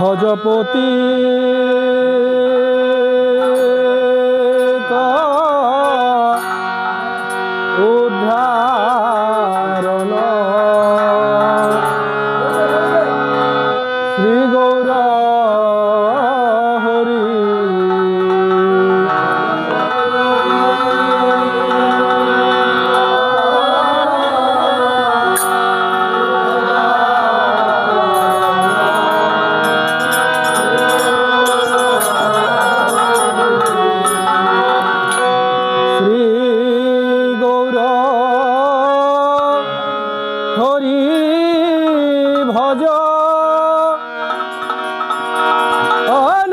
ভজপতি উদ্ধারণ শ্রী গৌর হরি। হরি ভজ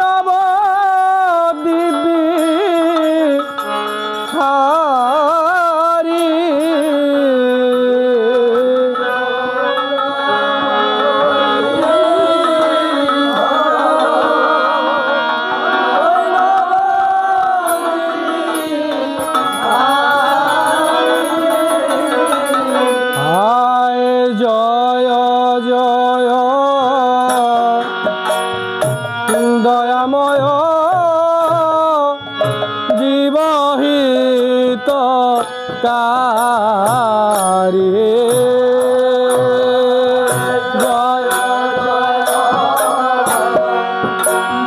নব দিব্যি হারি জয় জয় দয়াময় জীবহিত কারি জয় জয়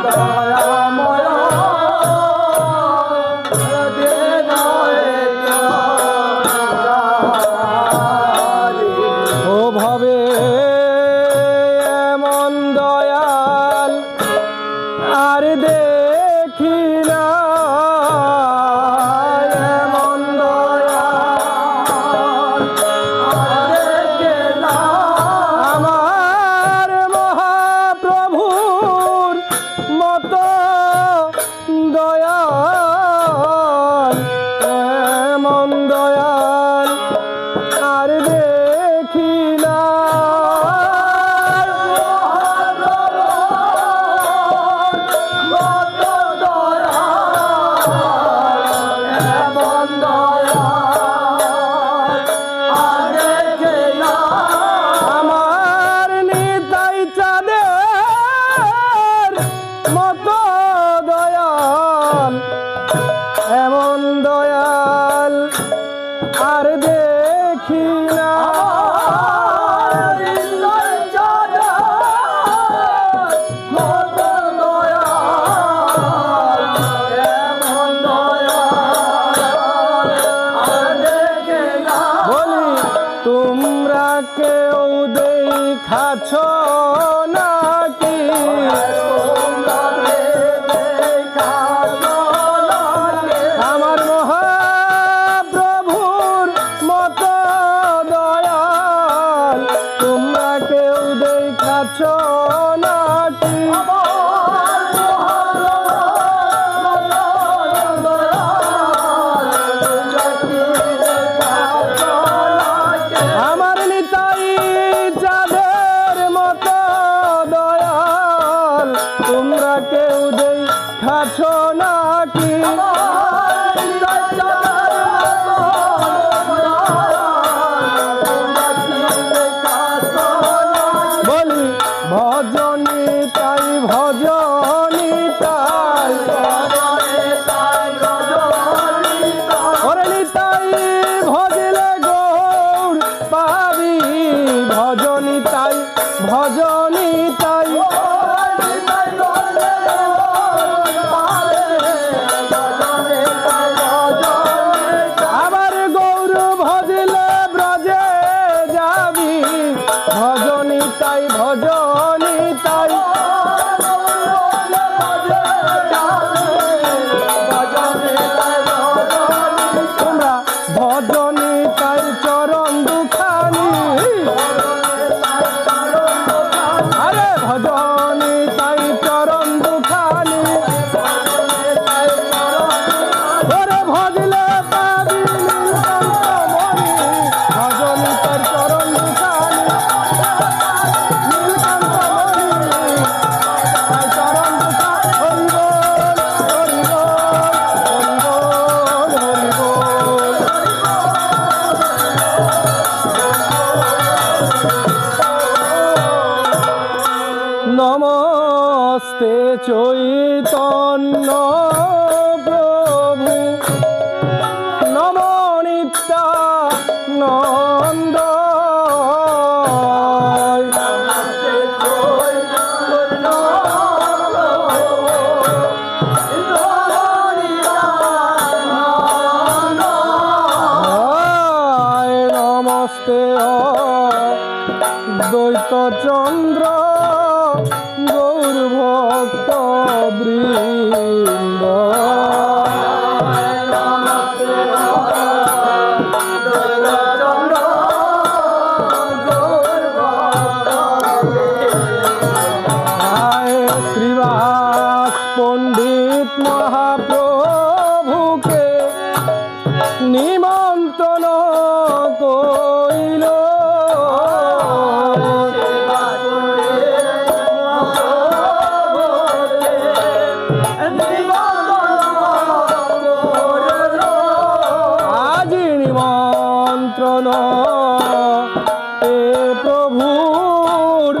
দয়াময় ভবে এমন দয়াল আর দেখি না, এমন দয়াল আর দেখি না আমার মহাপ্রভুর মতো দয়াল, এমন দয়াল আর দেখি না। আমার নিতাই চাঁদের মতো দয়াল, এমন দয়াল আর দেখি না। বলি তোমরা কেউ দেখাছ নাকি, আমার মহাপ্রভুর মতো দয়াল, তোমরা কেউ দেখাছ নাকি। আমার নিতাই চাঁদের মতো দয়াল, তোমরা কেউ দেখাছ নাকি। বলি ভজনী তাই ভজনী তাই ওরে নিতাই ভজলে গৌর পাবি, ভজনী তাই ভজনী তাই আবার গৌর ভজলে ব্রজে যাবি, ভজনী তাই ভজনী তাই নমস্তে চৈতন্য প্রভু নম নিত্যানন্দ নমস্তে দ্বৈত চন্দ্র গৌর ভক্ত বৃন্দ শ্রীবাস পণ্ডিত মহাপ্রভুকে নিমন্ত্রণ কইল আজি নিমন্ত্রণ এ প্রভুর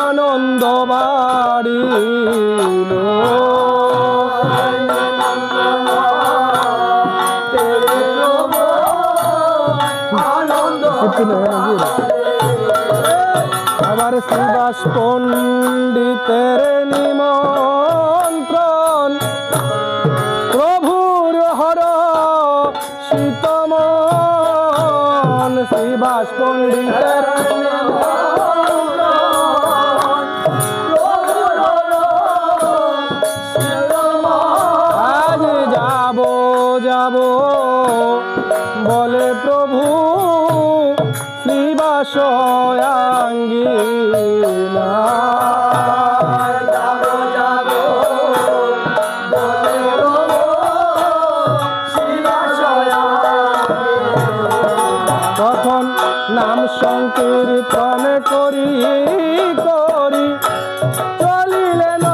আনন্দ বাড়িল আবার শ্রীবাস পণ্ডিতের নিমন্ত্রণ প্রভুর হর শীতমন শ্রীবাস পণ্ডিতের আজ যাব বলে প্রভু শ্রীবাসয়াঙ্গিলা তখন নাম সংকীর্তন করি চলিলেন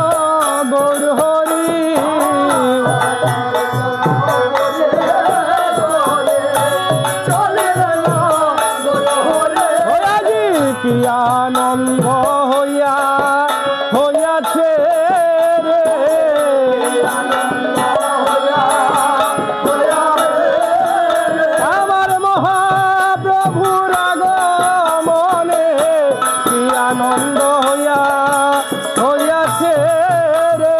গৌর হরি কি আনন্দ হইয়াছে রে আমার মহাপ্রভুর আগমনে কি আনন্দ হইয়াছে রে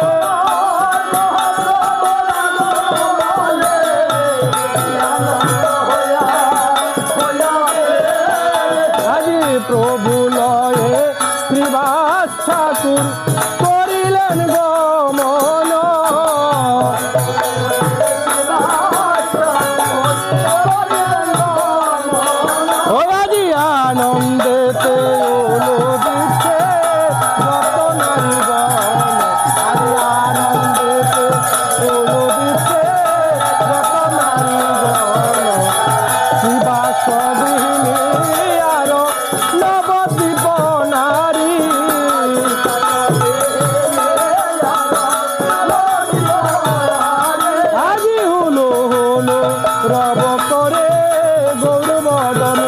আজি প্রভু লয়ে শ্রীবাস ঠাকুর করিলেন গমন ও আজি আনন্দেতে দিচ্ছে যত নারীগণ আজি আনন্দেতে দিচ্ছে যত নারীগণ শ্রীবাস নবদ্বীপ নারী আজি হলো রব করে গৌরবদন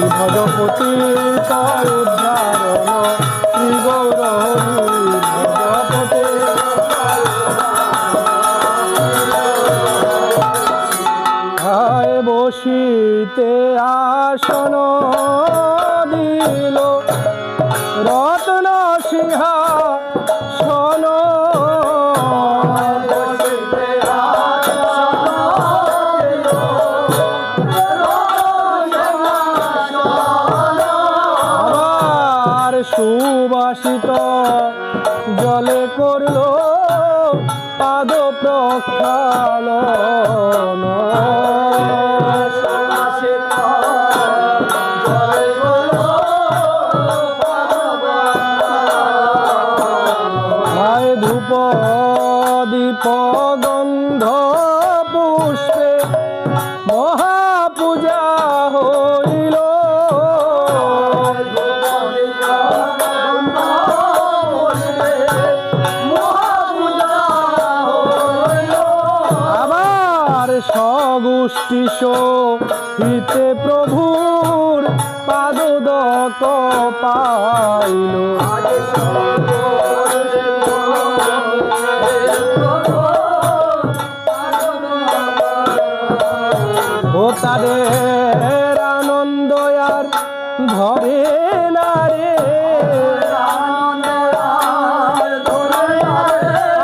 ভজপতি উদ্ধারণ শ্রী গৌর ভজপতি বসিতে আসন দিল রত্ন সিংহাসন আর সুবাসিত জলে করল পাদ প্রক্ষালন ধূপ দীপ গন্ধ পুষ্পে মহাপূজা হইল আবার সগুষ্টি সহিতে প্রভু তিলক পাইল। ও তাদের আনন্দ আর ধরে না রে,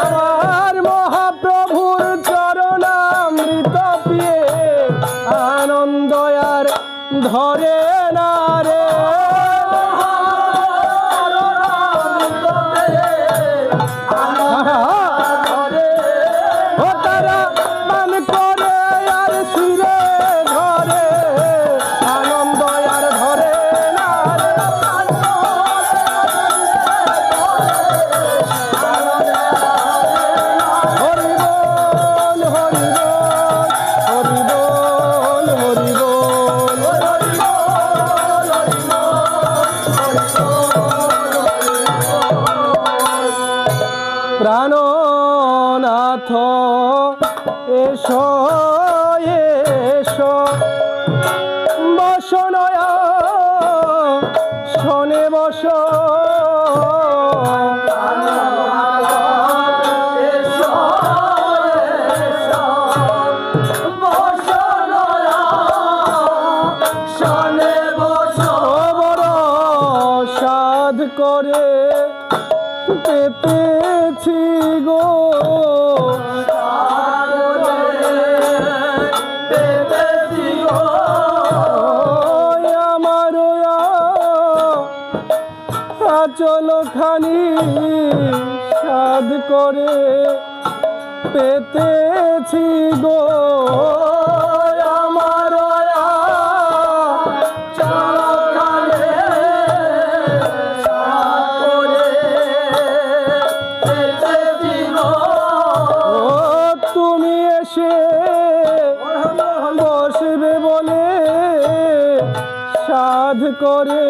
আমার মহাপ্রভুর চরণামৃত পিয়ে আনন্দ আর ধরে না রে। ও তারা পান করে আর শিরে ধরে আনন্দ আর ধরে না রে। হরি বল হরি বল হরি বল হরি বল। প্রাণনাথ এসো এসো বসনয়া শোনে বস। বড় সাধ করে পেতেছি গো আমার আচল খানি সাধ করে পেতেছি গো আমার তুমি এসে বসবে বলে সাধ করে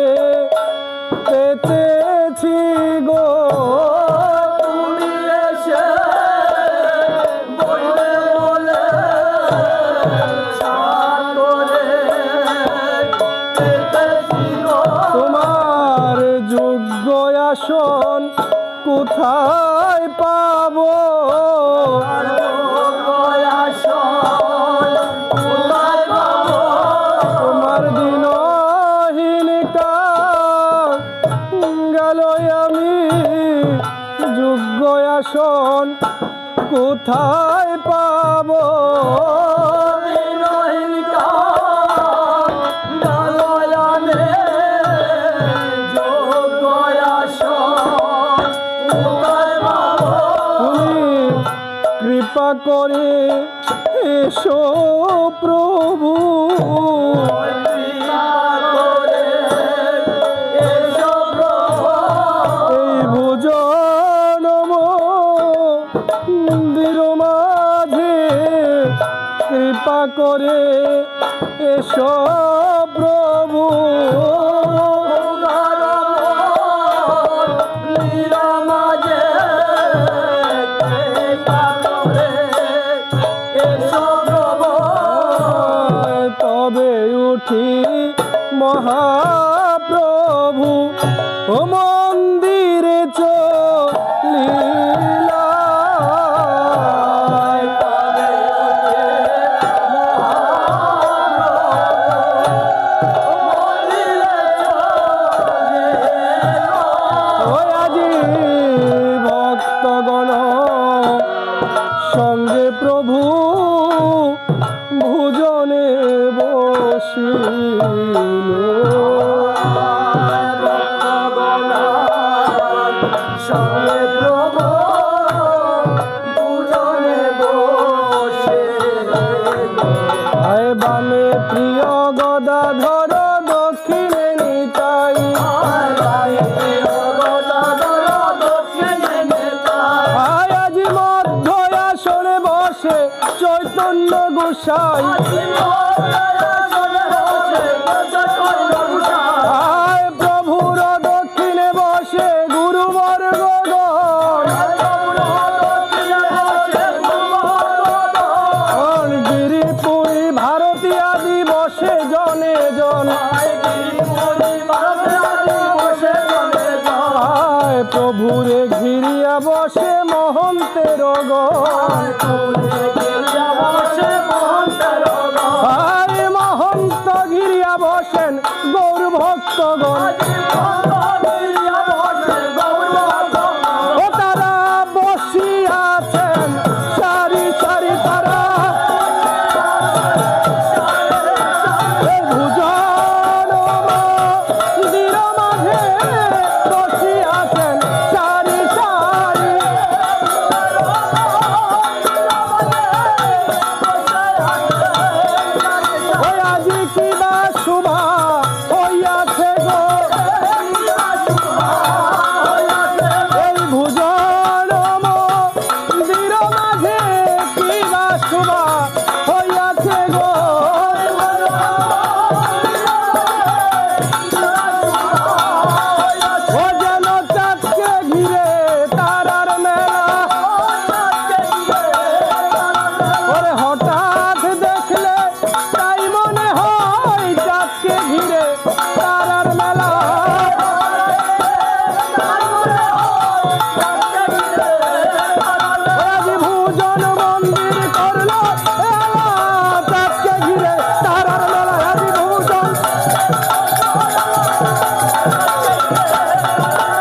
পেতেছি গো। তুমি এসে বসবে বলে সাধ করে পেতেছি গো। তোমার যোগ্য আসন কোথায় পাবো? তোমার দিনহীন গেল আমি যোগ্য আসন কোথায় পাবো? কৃপা করে এসো প্রভু, এই ভোজন মন্দির মাঝে কৃপা করে এসো প্রভু। তবে উঠি মহাপ্রভু ও মন্দিরে চলিলা। আজি ভক্তগণ সঙ্গে প্রভু ভোজনে বসিল। সঙ্গে প্রভু ভোজনে বসিল। আয় বামে প্রিয় গদাধর দক্ষিণে নিতাই, আয় আজি মধ্য আসনে বসে চৈতন্য গোসাই। আয় প্রভুর দক্ষিণে বসে গুরুবর্গগণ, গিরিপুরী ভারতী আদি বসে জনে জন। গিরিয়া বসেন গৌর ভক্তগণ ও তারা বসিয়াছেন সারি সারি তারা এই ভুজন মন্দির মাঝে বসিয়াছেন সারি সারি ওই আজি কিবা শুভা হইয়াছে গো এই ভুজন মন্দির মাঝে কিবা শুভা হইয়াছে গো ও যেন চাঁদকে ঘিরে তারার মেলা ওরে হঠাৎ দেখলে তাই মনে হয় চাঁদকে ঘিরে তারার মেলা আজি ভুজন মন্দির করলো এলা চাঁদকে ঘিরে তারার মেলা আজি ভুজন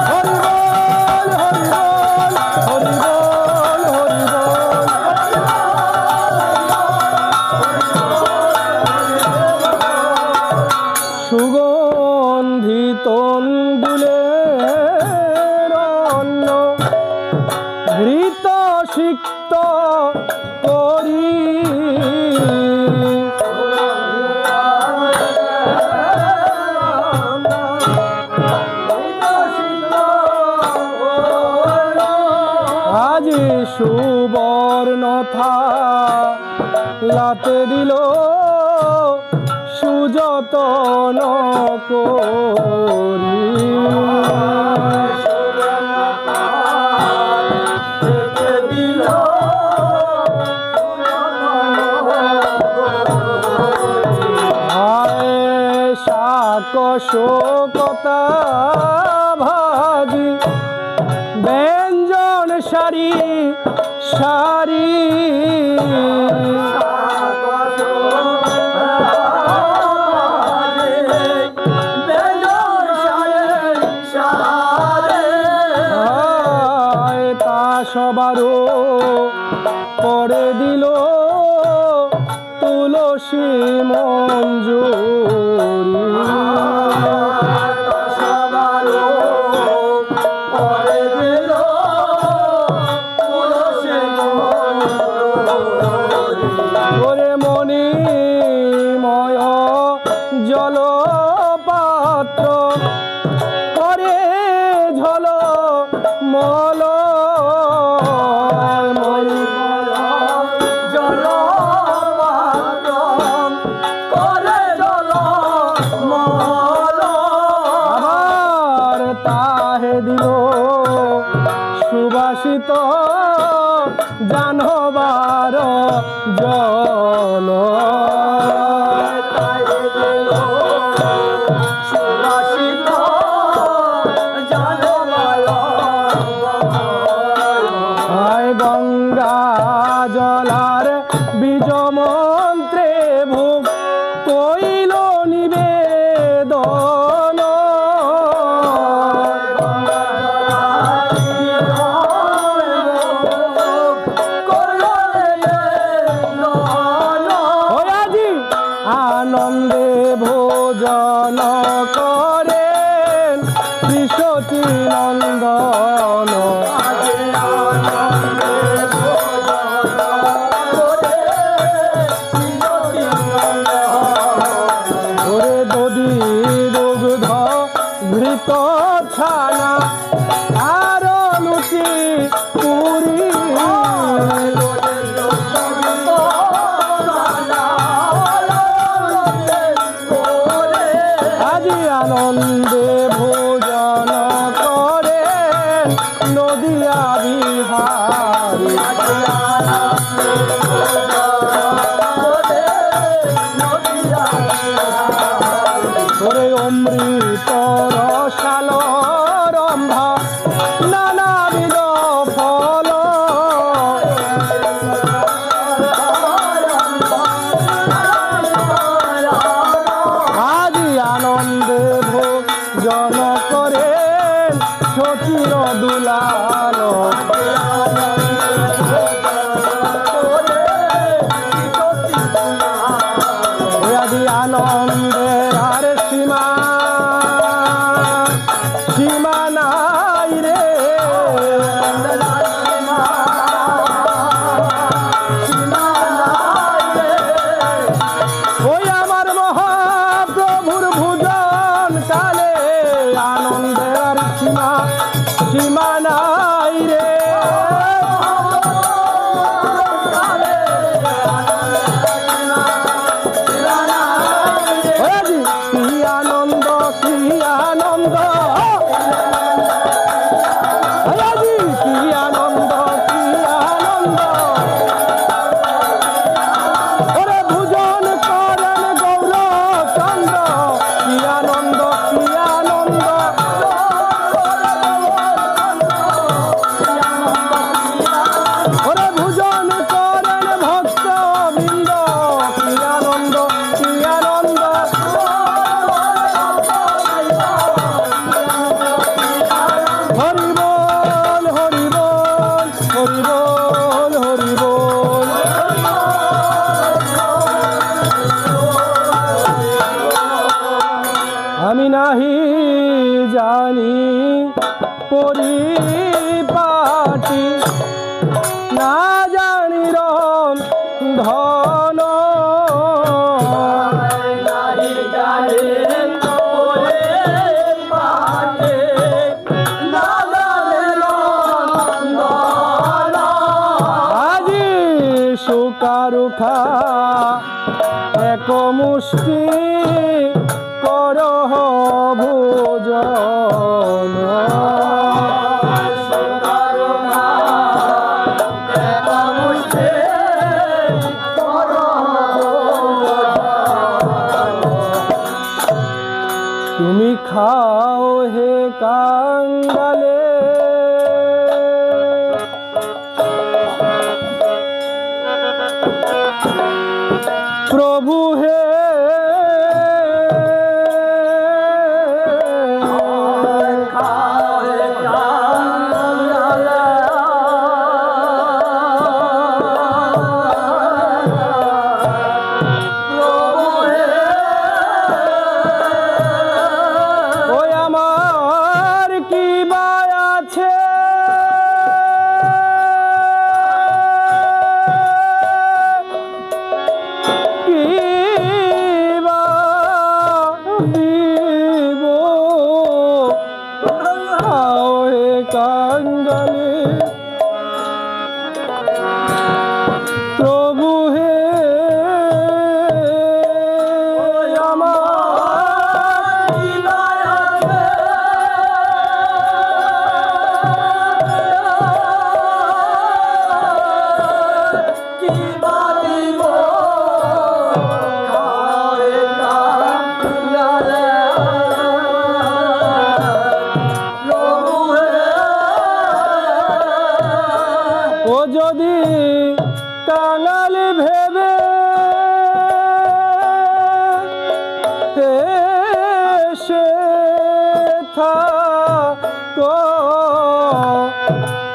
হরি বল হরি বল হরি বল হরি বল সুগন্ধি তন্ডুলের অন্ন ঘৃত সিক্ত করি আজি সুবর্ণথা লাতে দিল সুযতন করি আয় শাক শোকতা ভাজি ব্যঞ্জন সারি সারি আয় তা সবারও করে দিল তুলসী মঞ্জুরি ওরে মণিময় জলপাত্র করে ঝল মল আবার তাহে দিল সুবাসিত জানবার জল আয় গঙ্গা জলার বীজ মন্ত্রে ভোগ কইল নিবেদন ওই আজি আনন্দে ভোজন করেন বিশ্বতী নন্দন ওরে দধি দুগ্ধ ঘৃত ছানা আর লুচি পুরি আজি আনন্দে ভোজন করেন নদিয়া বিহারী ওরে অমৃত রসাল রম্ভা নানাবিধ ফল আনন্দ আজি কি আনন্দ কি আনন্দ ওরে ভুজন করেন গৌরচন্দ্র কি আনন্দ কি আনন্দ ওরে ভুজন করেন ভক্ত বৃন্দ কি আনন্দ কি আনন্দ হরি বল হরি বল হরি বল হরি বল আমি নাহি জানি পরিপাটি না জানি রম ধন আজি সুকারুখা এক মুষ্টি করহ ভোজন তুমি খাও হে কাঙ্গালে প্রভু হে ওই আমার কি বা আছে কি বা দিব খাও হে কাঙ্গালে প্রভু হে আমার কি বা আছে কি বা দিব খাও হে কাঙ্গালে প্রভু হে ও যদি কাঙাল ভেবে এসে থাকো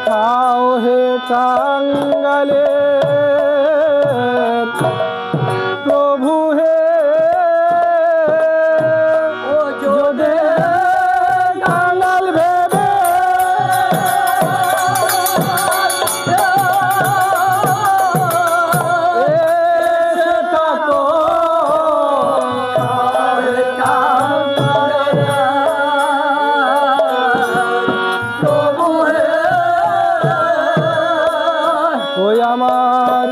খাও হে কাঙ্গালে প্রভু হে ও যদি কাঙাল ভেবে এসে থাকো খাও হে কাঙ্গালে প্রভু হে ওই আমার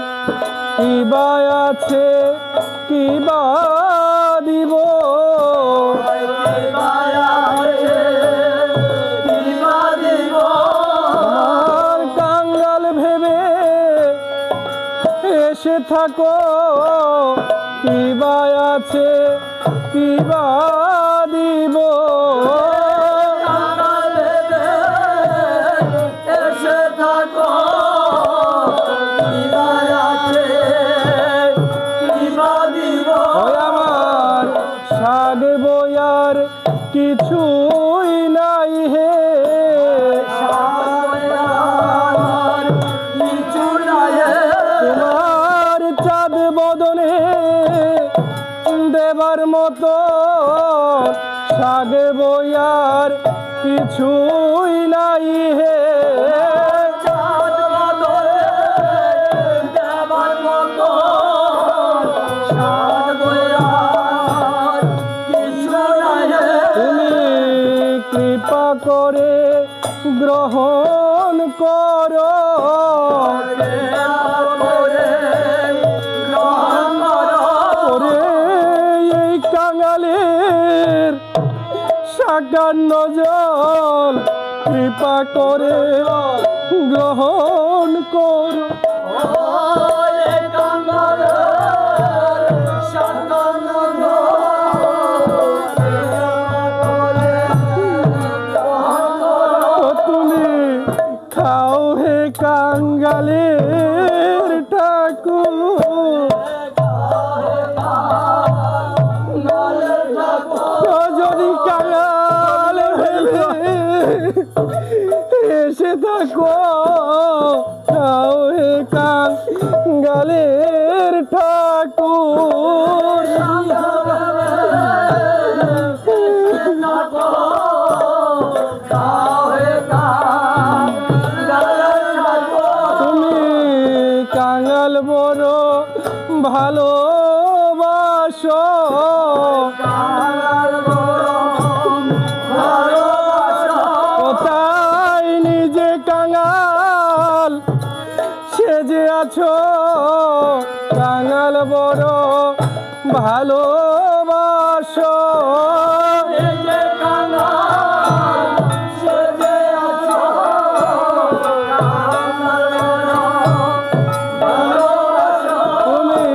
কি বা আছে কি বা দিব আমার কাঙ্গাল ভেবে এসে থাকো কি বা আছে কি বা দিব এসে থাকো কি বা আছে কি বা দিব ওই আমার শাক বয়ার কিছুই নাই হে কিছু নাই তোমার চাঁদ বদনে দেবার মতো শাক বয়ার কিছুই নাই হে চাঁদ বদনে দেবার মতো শাক বয়ার কিছু নাই হে তুমি কৃপা করে গ্রহণ করো ওরে এই কাঙালের কান্ন জল কৃপা করে গ্রহণ করো। তুমি খাও হে কাঙ্গালের ঠাকুর, যদি কাঙ্গাল ভেবে এসে থাকো, খাও হে কাঙ্গালের ঠাকুর। তুমি কাঙ্গাল বড় ভালোবাসো, তাই নিজে কাঙ্গাল সেজে আছো। কাঙ্গাল বড় ভালোবাসো, তুমি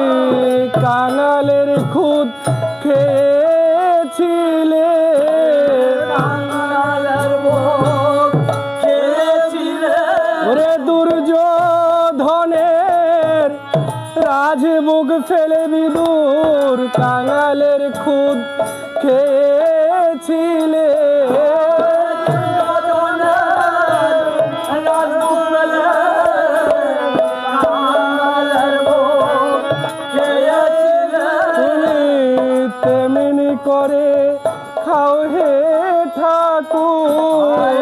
কাঙ্গালের খুদ খেয়েছিলে, ওরে দুর্যোধনের রাজমুখ ফেলে বিদুর কাঙ্গালের খুদ খেয়েছিলে। তুমি তেমনি করে খাও হে ঠাকুর,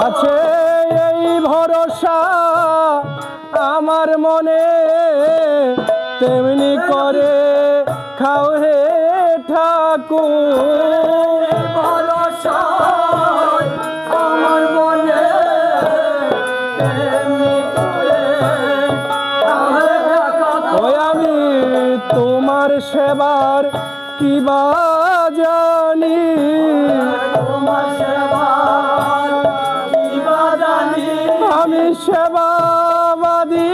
আছে এই ভরসা আমার মনে, তেমনি করে খাও হে ঠাকুর। ভরসা আমার মনে, ওই আমি তোমার সেবার কি বা জানি, আমি সেবাবাদী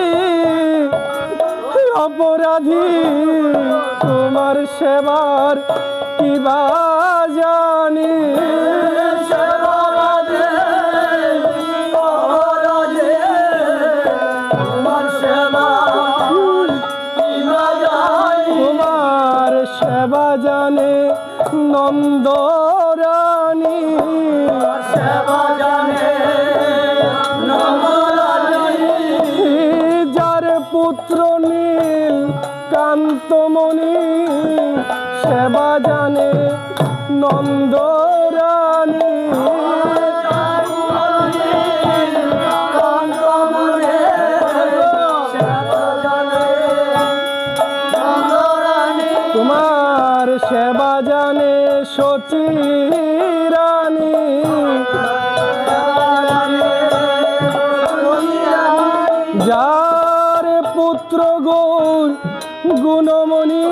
অপরাধী, তোমার সেবার কি বা জানি। তোমার সেবা জানে নন্দরানী, সেবা জানে যার পুত্র নীল কান্তমণি, সেবা জানে নন্দরানী। তোমার সেবা জানে সচী রানী, যার পুত্র গুণমণি,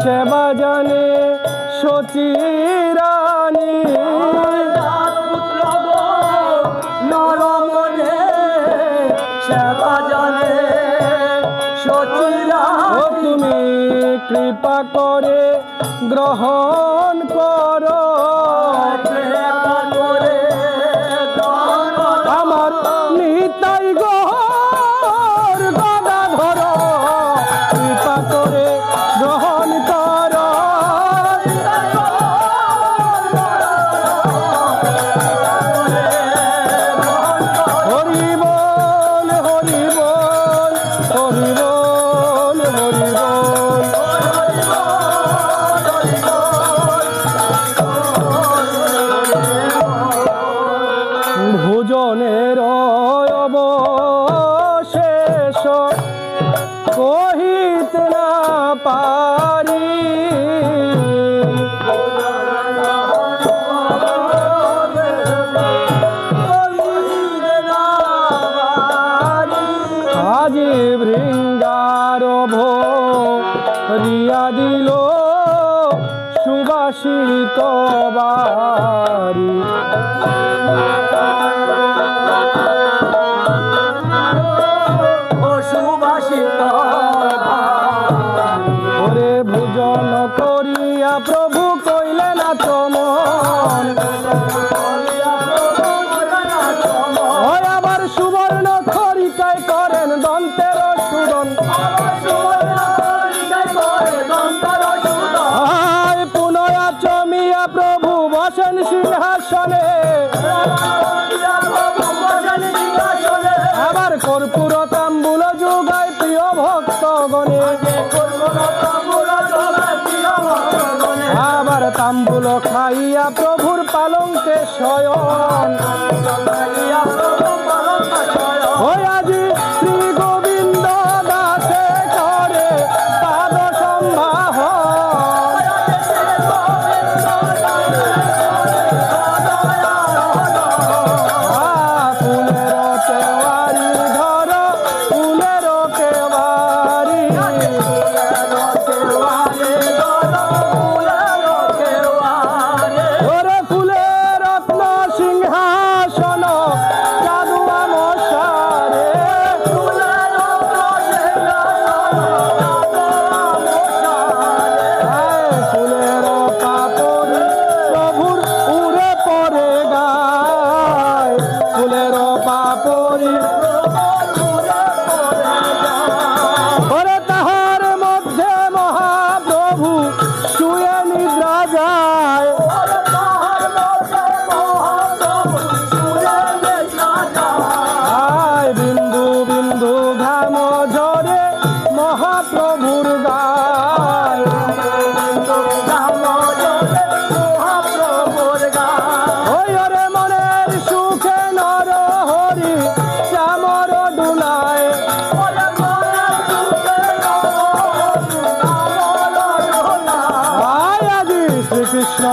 সেবা জানে সচী রানী। তুমি কৃপা করে গ্রহণ করো, আমার নিতাই গহর গদাধর, কৃপা করে গ্রহণ করো। হরি বল হরি বল হরি বল হরি বল, ভোজনের অবশেষ কহিতে না পারি, আজি ভৃঙ্গার রিয়া দিল সুবাসিত বাড়ি। ও সুবাসিত ওরে ভোজন করিয়া প্রভু কইলেন আচমন, ওই আবার সুবর্ণ খরিকায় করেন দন্তের সুদন। আয় পুনয়া চমিয়া প্রভু বসেন সিংহাসনে, আবার কর্পূর তাম্বুল যুগায় প্রিয় ভক্তগণে, আবার তাম্বুল খাইয়া প্রভুর পালঙ্কে শয়ন। ওই আজি শ্রী গোবিন্দ দাসে করে পাদ সম্ভাহ, ফুলের কেওয়ারি ধর ফুলের কেওয়ারি, ওরে ফুলের রত্ন সিংহাসন চাঁদুয়া মশারে, ফুলের পাপড়ি প্রভুর উড়ে পড়ে গায়, ফুলের পাপড়ি ওরে তাহার মধ্যে মহাপ্রভু শুয়ে নিদ্রা যায়। আয় বিন্দু বিন্দু ঘাম ঝরে মহাপ্রভুর গায়, ওই ওরে মনের সুখে নর হরি চামর দুলায়, আয় আজি শ্রীকৃষ্ণ